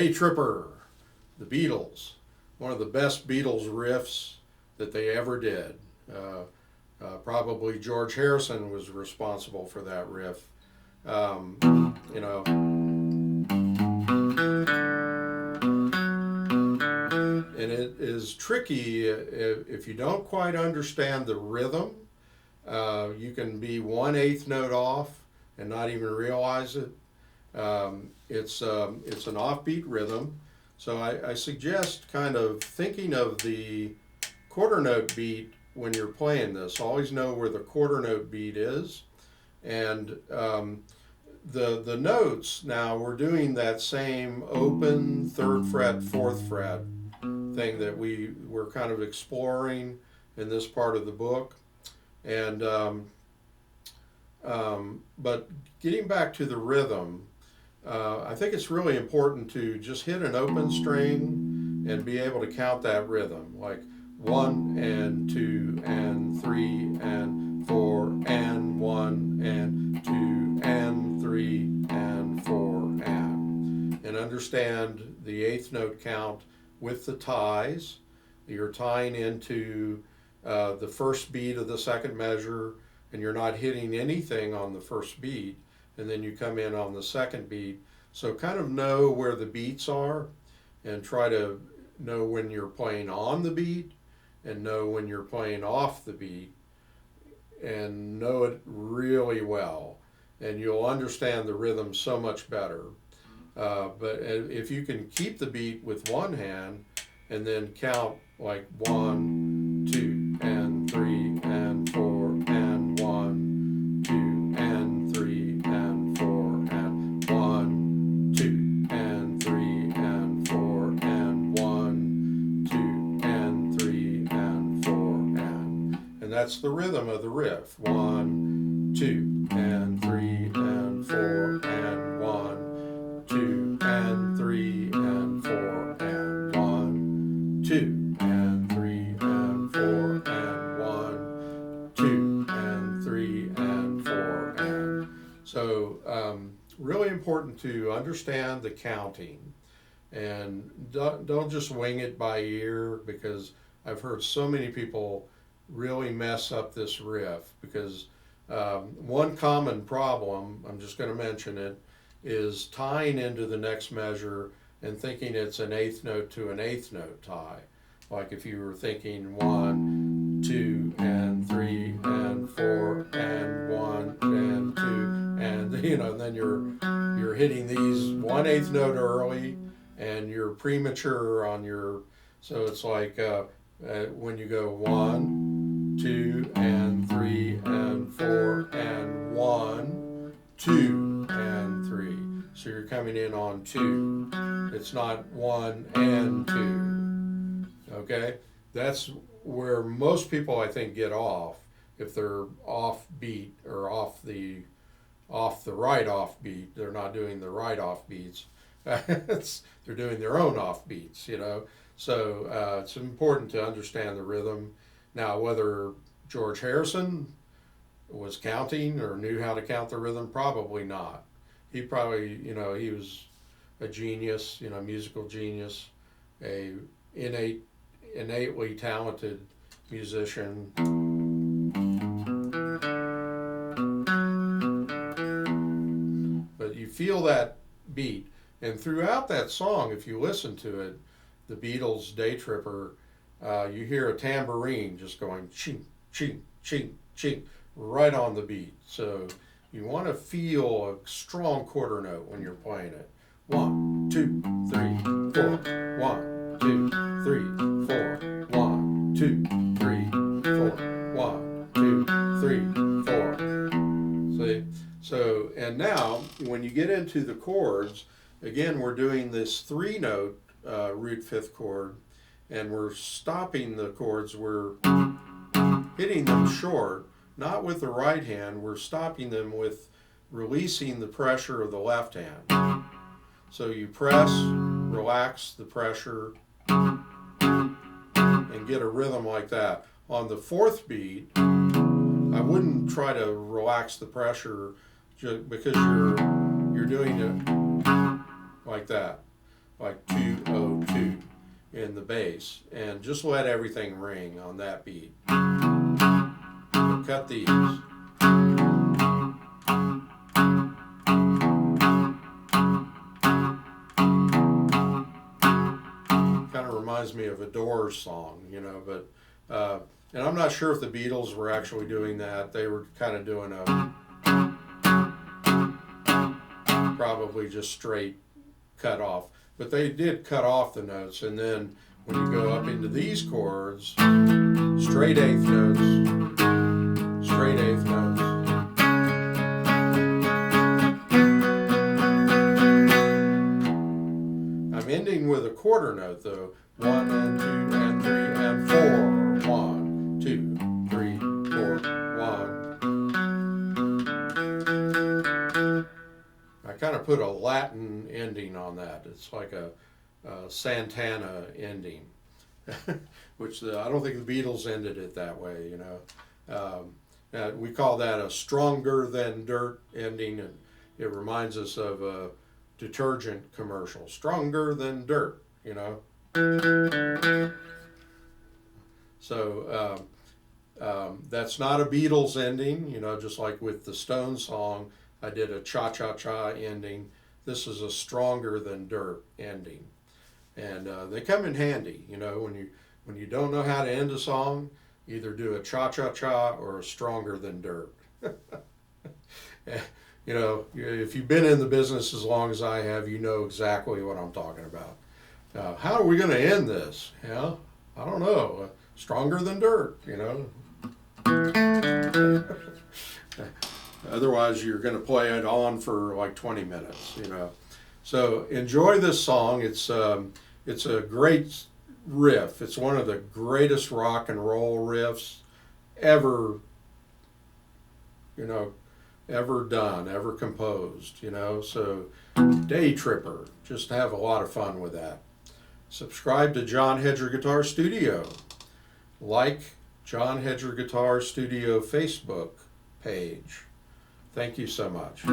Day Tripper, the Beatles, one of the best Beatles riffs that they ever did. Probably George Harrison was responsible for that riff. You know, and it is tricky if you don't quite understand the rhythm. You can be 1/8 note off and not even realize it. It's an offbeat rhythm, so I suggest kind of thinking of the quarter note beat when you're playing this. Always know where the quarter note beat is, and the notes. Now we're doing that same open 3rd fret, 4th fret thing that we're kind of exploring in this part of the book, and but getting back to the rhythm. I think it's really important to just hit an open string and be able to count that rhythm, like 1 and 2 and 3 and 4 and 1 and 2 and 3 and 4 and understand the 8th note count with the ties. You're tying into the first beat of the second measure, and you're not hitting anything on the first beat, and then you come in on the second beat. So kind of know where the beats are and try to know when you're playing on the beat and know when you're playing off the beat, and know it really well, and you'll understand the rhythm so much better. But if you can keep the beat with one hand and then count like 1, 2 and 3 and 4 and 1, 2 and 3 and 4 and 1, 2 and 3 and 4 and 1, 2 and 3 and 4 and that's the rhythm of the riff. 1, 2 and 3 and 4 and 1, 2 and 3 and 4 and 1, 2 and 3 and 4 and 1, 2 and 3 and 4 and. So really important to understand the counting, and don't just wing it by ear, because I've heard so many people really mess up this riff, because one common problem, I'm just going to mention it, is tying into the next measure and thinking it's an 8th note to an 8th note tie. Like if you were thinking 1, 2 and 3 and 4 and 1 and 2 and then you're hitting these 1/8 note early, and you're premature on your. So it's like when you go 1, 2 and 3 and 4 and 1, 2 and 3. So you're coming in on 2. It's not 1 and 2. Okay? That's where most people, I think, get off if they're off beat or off the right off beat. They're not doing the right off beats. They're doing their own off beats, So it's important to understand the rhythm. Now, whether George Harrison was counting or knew how to count the rhythm, probably not. He probably, he was a genius, musical genius, a innately talented musician. But you feel that beat, and throughout that song, if you listen to it, the Beatles' Day Tripper, you hear a tambourine just going ching, ching, ching, ching, right on the beat. So you want to feel a strong quarter note when you're playing it. 1, 2, 3, 4. 1, 2, 3, 4. 1, 2, 3, 4. 1, 2, 3, 4. See? So, and now when you get into the chords, again, we're doing this 3-note root 5th chord, and we're stopping the chords. We're hitting them short, not with the right hand. We're stopping them with releasing the pressure of the left hand. So you press, relax the pressure, and get a rhythm like that. On the 4th beat, I wouldn't try to relax the pressure because you're doing it like that. like 202 in the bass, and just let everything ring on that beat. So cut these. Kind of reminds me of a Doors song, you know, but and I'm not sure if the Beatles were actually doing that. They were kind of doing a probably just straight cut off, but they did cut off the notes, and then when you go up into these chords, straight eighth notes, straight eighth notes. I'm ending with a quarter note though. 1 and 2 and 3 and 4. 1, 2, 3, 4, 1. I kind of put a Latin ending on that. It's like a Santana ending, which I don't think the Beatles ended it that way, you know. We call that a stronger than dirt ending, and it reminds us of a detergent commercial. Stronger than dirt, you know. So that's not a Beatles ending, you know, just like with the Stones song, I did a cha-cha-cha ending. This is a stronger than dirt ending. And they come in handy, you know, when you don't know how to end a song, either do a cha-cha-cha or a stronger than dirt. You know, if you've been in the business as long as I have, you know exactly what I'm talking about. How are we going to end this? Yeah, I don't know. Stronger than dirt, you know. Otherwise, you're going to play it on for like 20 minutes, you know. So enjoy this song. It's a great riff. It's one of the greatest rock and roll riffs ever, you know, ever done, ever composed, you know. So Day Tripper, just have a lot of fun with that. Subscribe to John Hedger Guitar Studio. Like John Hedger Guitar Studio Facebook page. Thank you so much.